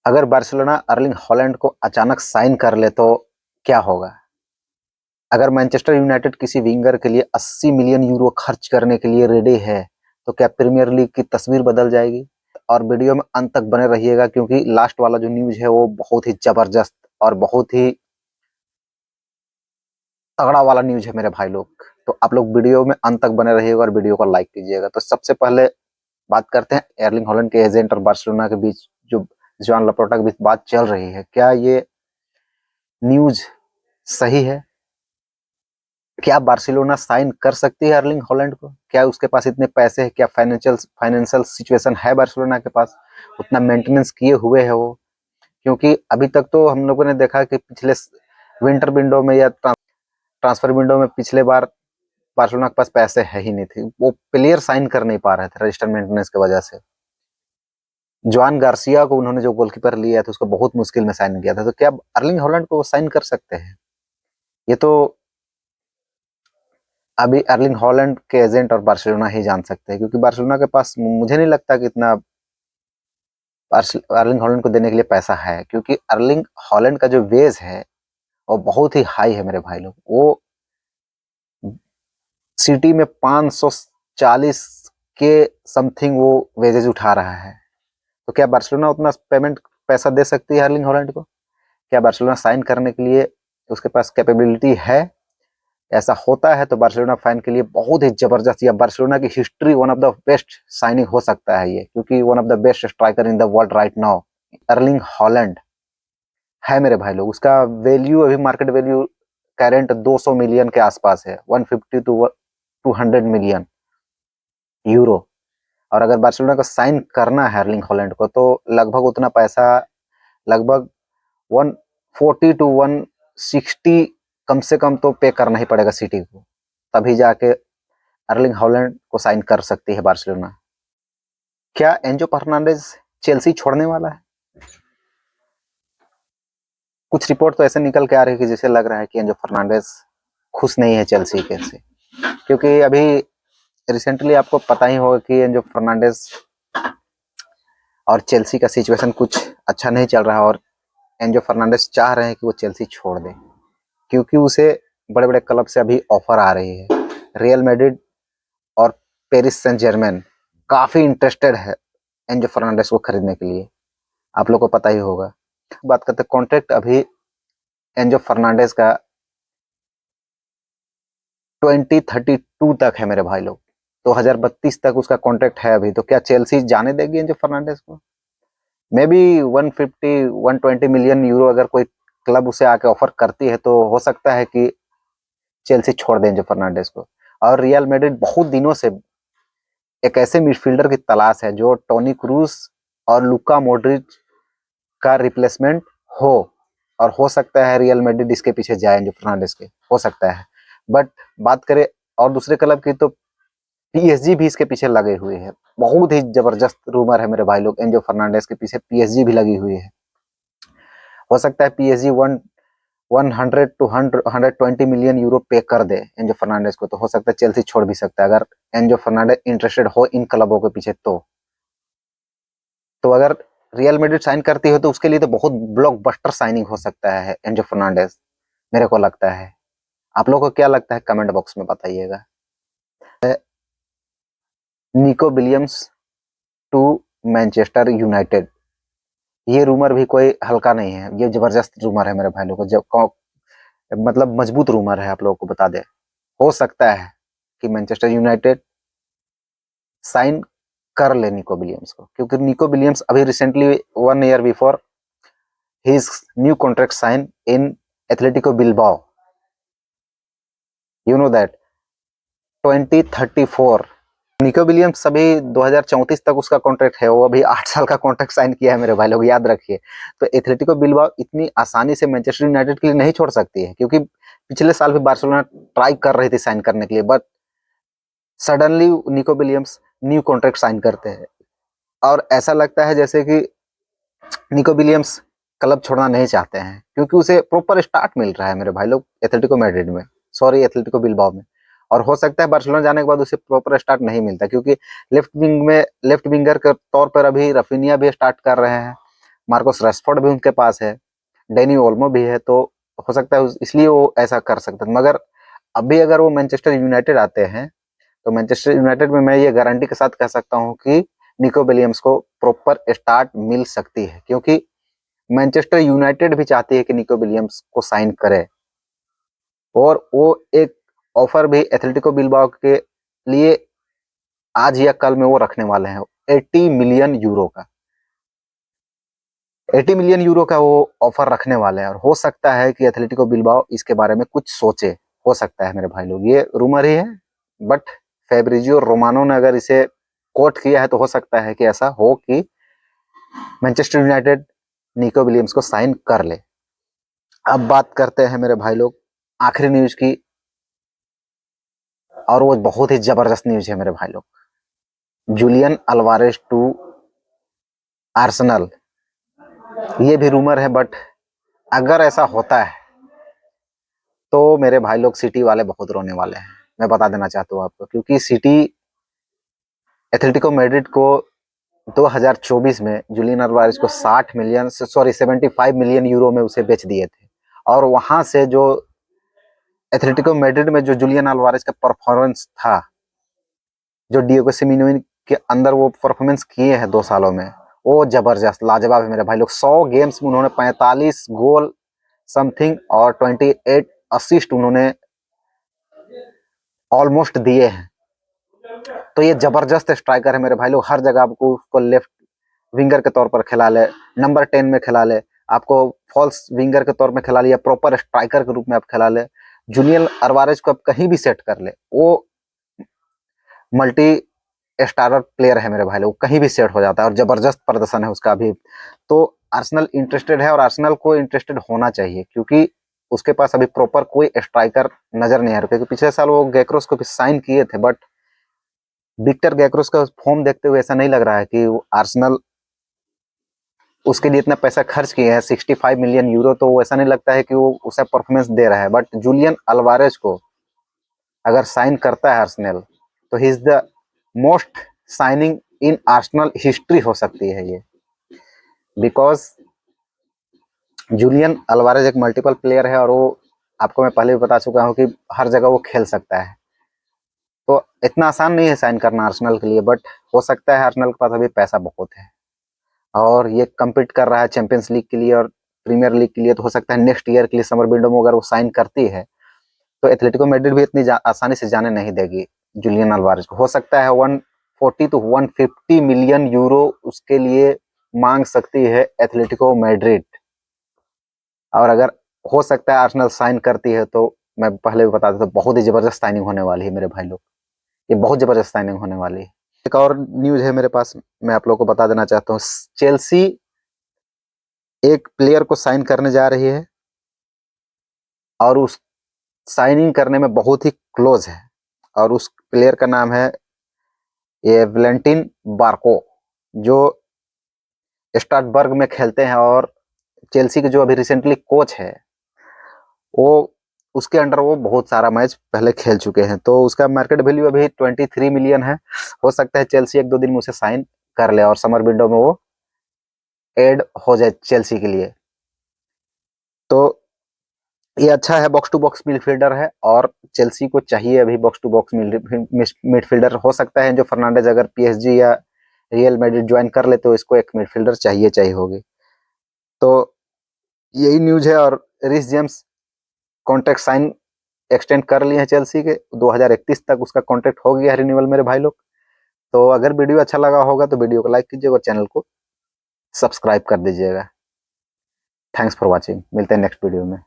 अगर Barcelona Erling Haaland को अचानक साइन कर ले तो क्या होगा? अगर मैनचेस्टर यूनाइटेड किसी विंगर के लिए 80 मिलियन यूरो खर्च करने के लिए रेडी है तो क्या प्रीमियर लीग की तस्वीर बदल जाएगी? और वीडियो में अंत तक बने रहिएगा क्योंकि लास्ट वाला जो न्यूज है वो बहुत ही जबरदस्त और बहुत ही तगड़ा वाला न्यूज है मेरे भाई लोग। तो आप लोग वीडियो में अंत तक बने रहिएगा और वीडियो को लाइक कीजिएगा। तो सबसे पहले बात करते हैं एर्लिंग हॉलैंड के एजेंट और बार्सिलोना के बीच जो जुआन लापोर्टा के बीच बात चल रही है, क्या ये न्यूज सही है? क्या बार्सिलोना साइन कर सकती है अर्लिंग हॉलैंड को? क्या उसके पास इतने पैसे हैं? क्या फाइनेंशियल सिचुएशन है बार्सिलोना के पास? उतना मेंटेनेंस किए हुए है वो? क्योंकि अभी तक तो हम लोगों ने देखा कि पिछले विंटर विंडो में या ट्रांसफर विंडो में पिछले बार बार्सिलोना के पास पैसे है ही नहीं थे, वो प्लेयर साइन कर नहीं पा रहे थे रजिस्टर मेंटेनेंस की वजह से। जोआन गार्सिया को उन्होंने जो गोलकीपर लिया था उसको बहुत मुश्किल में साइन किया था, तो क्या अर्लिंग हॉलैंड को साइन कर सकते हैं? ये तो अभी अर्लिंग हॉलैंड के एजेंट और बार्सिलोना ही जान सकते हैं, क्योंकि बार्सिलोना के पास मुझे नहीं लगता कि इतना अर्लिंग हॉलैंड को देने के लिए पैसा है, क्योंकि अर्लिंग हॉलैंड का जो वेज है वो बहुत ही हाई है मेरे भाई लोग। वो सिटी में 540 के समथिंग वो वेजेज उठा रहा है। तो क्या बार्सिलोना उतना पैसा दे सकती है अर्लिंग हॉलैंड को? क्या बार्सिलोना साइन करने के लिए उसके पास कैपेबिलिटी है? ऐसा होता है तो बार्सिलोना फैन के लिए बहुत ही जबरदस्त, या बार्सिलोना की history one of the best signing हो सकता है ये, क्योंकि one of the best striker in the world right now Erling Haaland है मेरे भाई लोग। उसका वैल्यू अभी मार्केट वैल्यू करेंट 200 मिलियन के आसपास है, 150 टू 200 मिलियन यूरो। और अगर बार्सिलोना को साइन करना है अर्लिंग हॉलैंड को तो लगभग उतना पैसा, लगभग 140 टू 160 कम से कम तो पे करना ही पड़ेगा सिटी को, तभी जाके अर्लिंग हॉलैंड को साइन कर सकती है बार्सिलोना। क्या एंजो फर्नांडेज चेल्सी छोड़ने वाला है? कुछ रिपोर्ट तो ऐसे निकल के आ रही है कि जैसे लग रहा है कि एंजो फर्नांडेज खुश नहीं है चेल्सी के से, क्योंकि अभी रिसेंटली आपको पता ही होगा कि एंजो फर्नांडेज और चेल्सी का सिचुएशन कुछ अच्छा नहीं चल रहा, और एंजो फर्नांडेज चाह रहे हैं कि वो चेल्सी छोड़ दे, क्योंकि उसे बड़े बड़े क्लब से अभी ऑफर आ रही है। रियल मैड्रिड और पेरिस सेंट जर्मेन काफी इंटरेस्टेड है एंजो फर्नांडेस को खरीदने के लिए, आप लोग को पता ही होगा। बात करते हैं कॉन्ट्रैक्ट अभी एंजो फर्नांडेस का 2032 तक है मेरे भाई लोग, 2032 तक उसका कॉन्ट्रैक्ट है अभी। तो क्या चेल्सी जाने देगी एंजो फर्नांडेस को? मे बी 150 120 मिलियन यूरो अगर कोई क्लब उसे आके ऑफर करती है तो हो सकता है कि चेल्सी छोड़ दें एंजो फर्नांडेस को। और रियल मैड्रिड बहुत दिनों से एक ऐसे मिडफील्डर की तलाश है जो टोनी क्रूज और लुका मॉड्रिच का रिप्लेसमेंट हो, और हो सकता है रियल मैड्रिड इसके पीछे जाए एंजो फर्नांडेस के, हो सकता है। बट बात करें और दूसरे क्लब की तो पीएसजी भी इसके पीछे लगे हुए है। बहुत ही जबरदस्त रूमर है मेरे भाई लोग, एंजो फर्नांडेस के पीछे पीएसजी भी लगी हुई है। हो सकता है पीएसजी 100 टू 120 मिलियन यूरो पे कर दे एंजो फर्नांडेस को, तो हो सकता है चेल्सी छोड़ भी सकता है अगर एंजो फर्नांडेस इंटरेस्टेड हो इन क्लबों के पीछे। तो अगर रियल मैड्रिड साइन करती है तो उसके लिए तो बहुत ब्लॉकबस्टर साइनिंग हो सकता है एंजो फर्नांडेस, मेरे को लगता है। आप लोगों को क्या लगता है कमेंट बॉक्स में बताइएगा। Nico Williams to Manchester United, ये रूमर भी कोई हल्का नहीं है, ये जबरदस्त रूमर है मेरे भाई लोगों को, जब मतलब मजबूत रूमर है। आप लोगों को बता दे, हो सकता है कि मैनचेस्टर यूनाइटेड साइन कर ले निको विलियम्स को, क्योंकि निको विलियम्स अभी recently 1 year before his new contract sign in Athletico Bilbao, you know that 2034। Nico Williams अभी 2034 तक उसका कॉन्ट्रैक्ट है, वो अभी 8 साल का कॉन्ट्रैक्ट साइन किया है मेरे भाई लोग, याद रखिए। तो एथलेटिको बिल्बाओ इतनी आसानी से मैनचेस्टर यूनाइटेड के लिए नहीं छोड़ सकती है, क्योंकि पिछले साल भी बार्सिलोना ट्राई कर रही थी साइन करने के लिए, but suddenly Nico Williams new contract sign करते हैं, और ऐसा लगता है जैसे कि निको विलियम्स क्लब छोड़ना नहीं चाहते हैं, क्योंकि उसे प्रॉपर स्टार्ट मिल रहा है मेरे भाई लोग एथलेटिको मैड्रिड में, सॉरी एथलेटिको बिल्बाओ में। और हो सकता है बार्सिलोना जाने के बाद उसे प्रॉपर स्टार्ट नहीं मिलता, क्योंकि लेफ्ट विंगर के तौर पर अभी रफीनिया भी स्टार्ट कर रहे हैं, मार्कोस रैशफोर्ड भी उनके पास है, डेनी ओल्मो भी है, तो हो सकता है इसलिए वो ऐसा कर सकते हैं। मगर अभी अगर वो मैनचेस्टर यूनाइटेड आते हैं तो मैनचेस्टर यूनाइटेड में मैं ये गारंटी के साथ कह सकता हूँ कि निको विलियम्स को प्रॉपर स्टार्ट मिल सकती है, क्योंकि मैनचेस्टर यूनाइटेड भी चाहती है कि निको विलियम्स को साइन करे, और वो एक ऑफर भी एथलेटिको बिलबाओ के लिए आज या कल में वो रखने वाले हैं 80 मिलियन यूरो का। 80 मिलियन यूरो का वो ऑफर रखने वाले हैं, और हो सकता है कि एथलेटिको बिलबाओ इसके बारे में कुछ सोचे। हो सकता है मेरे भाई लोग, ये रूमर ही है, बट फैब्रिजियो रोमानो ने अगर इसे कोट किया है तो हो सकता है कि ऐसा हो कि मैनचेस्टर यूनाइटेड निको विलियम्स को साइन कर ले। अब बात करते हैं मेरे भाई लोग आखिरी न्यूज की, और वो बहुत ही जबरदस्त न्यूज है मेरे भाई लोग। जूलियन अल्वारेज टू आर्सेनल, ये भी रूमर है, बट अगर ऐसा होता है तो मेरे भाई लोग सिटी वाले बहुत रोने वाले हैं, मैं बता देना चाहता हूँ आपको, क्योंकि सिटी एथलेटिको मैड्रिड को 2024 में जूलियन अल्वारेज को 75 मिलियन यूरो में उसे बेच दिए थे, और वहां से जो एथलेटिको मैड्रिड में जो जूलियन अल्वारेज का परफॉर्मेंस था, जो डिएगो सिमियोने के अंदर वो परफॉर्मेंस किए हैं 2 सालों में, वो जबरदस्त लाजवाब है मेरे भाई लोग। 100 गेम्स में उन्होंने 45 गोल समथिंग और 28 असिस्ट उन्होंने ऑलमोस्ट दिए हैं। तो ये जबरदस्त स्ट्राइकर है मेरे भाई लोग। हर जगह आपको उसको लेफ्ट विंगर के तौर पर खिला ले, नंबर 10 में खिला ले, आपको फॉल्स विंगर के तौर में खिला ले, या प्रॉपर स्ट्राइकर के रूप में आप खिला ले। जूलियन अल्वारेज को आप कहीं भी सेट कर ले, वो मल्टी स्टारर प्लेयर है मेरे भाई लोग, कहीं भी सेट हो जाता है, और जबरदस्त प्रदर्शन है उसका भी। तो आर्सेनल इंटरेस्टेड है, और आर्सेनल को इंटरेस्टेड होना चाहिए, क्योंकि उसके पास अभी प्रॉपर कोई स्ट्राइकर नजर नहीं आ रहा। क्योंकि पिछले साल वो गैक्रोस को भी साइन किए थे, बट विक्टर गैक्रोस का फॉर्म देखते हुए ऐसा नहीं लग रहा है कि आर्सेनल उसके लिए इतना पैसा खर्च किए हैं 65 मिलियन यूरो, तो ऐसा नहीं लगता है कि वो उसे परफॉर्मेंस दे रहा है। बट जूलियन अल्वारेज को अगर साइन करता है आर्सेनल, तो he is the most signing in Arsenal history हो सकती है ये, बिकॉज जूलियन अल्वारेज एक मल्टीपल प्लेयर है, और वो आपको मैं पहले भी बता चुका हूँ कि हर जगह वो खेल सकता है। तो इतना आसान नहीं है साइन करना आर्सेनल के लिए, बट हो सकता है आर्सेनल के पास अभी पैसा बहुत है, और ये कम्पीट कर रहा है चैंपियंस लीग के लिए और प्रीमियर लीग के लिए। तो हो सकता है नेक्स्ट ईयर के लिए समर विंडो में अगर वो साइन करती है तो एथलेटिको मैड्रिड भी इतनी आसानी से जाने नहीं देगी जूलियन अल्वारेज को। हो सकता है 140 to 150 मिलियन यूरो उसके लिए मांग सकती है एथलेटिको मैड्रिड, और अगर हो सकता है आर्सेनल साइन करती है, तो मैं पहले भी बता देता हूँ बहुत ही जबरदस्त साइनिंग होने वाली है मेरे भाई लोग, ये बहुत जबरदस्त साइनिंग होने वाली है। एक और न्यूज है मेरे पास, मैं आप लोगों को बता देना चाहता हूँ। चेल्सी एक प्लेयर को साइन करने जा रही है, और उस साइनिंग करने में बहुत ही क्लोज है, और उस प्लेयर का नाम है ये वैलेंटिन बार्को, जो स्ट्रासबर्ग में खेलते हैं, और चेल्सी के जो अभी रिसेंटली कोच है, वो उसके अंडर वो बहुत सारा मैच पहले खेल चुके हैं। तो उसका मार्केट वैल्यू अभी 23 मिलियन है। हो सकता है चेल्सी 1-2 दिन में उसे साइन कर ले, और समर विंडो में वो एड हो जाए चेल्सी के लिए। तो ये अच्छा है, बॉक्स टू बॉक्स मिडफील्डर है, और चेल्सी को चाहिए अभी बॉक्स टू बॉक्स मिडफील्डर। हो सकता है जो फर्नांडेज अगर पीएसजी या रियल मैड्रिड ज्वाइन कर ले, तो इसको एक मिडफील्डर चाहिए होगी। तो यही न्यूज है। और रिस जेम्स कॉन्ट्रैक्ट साइन एक्सटेंड कर लिए हैं चेल्सी के, 2031 तक उसका कॉन्ट्रैक्ट हो गया रिन्यूअल मेरे भाई लोग। तो अगर वीडियो अच्छा लगा होगा तो वीडियो को लाइक कीजिएगा और चैनल को सब्सक्राइब कर दीजिएगा। थैंक्स फॉर वॉचिंग, मिलते हैं नेक्स्ट वीडियो में।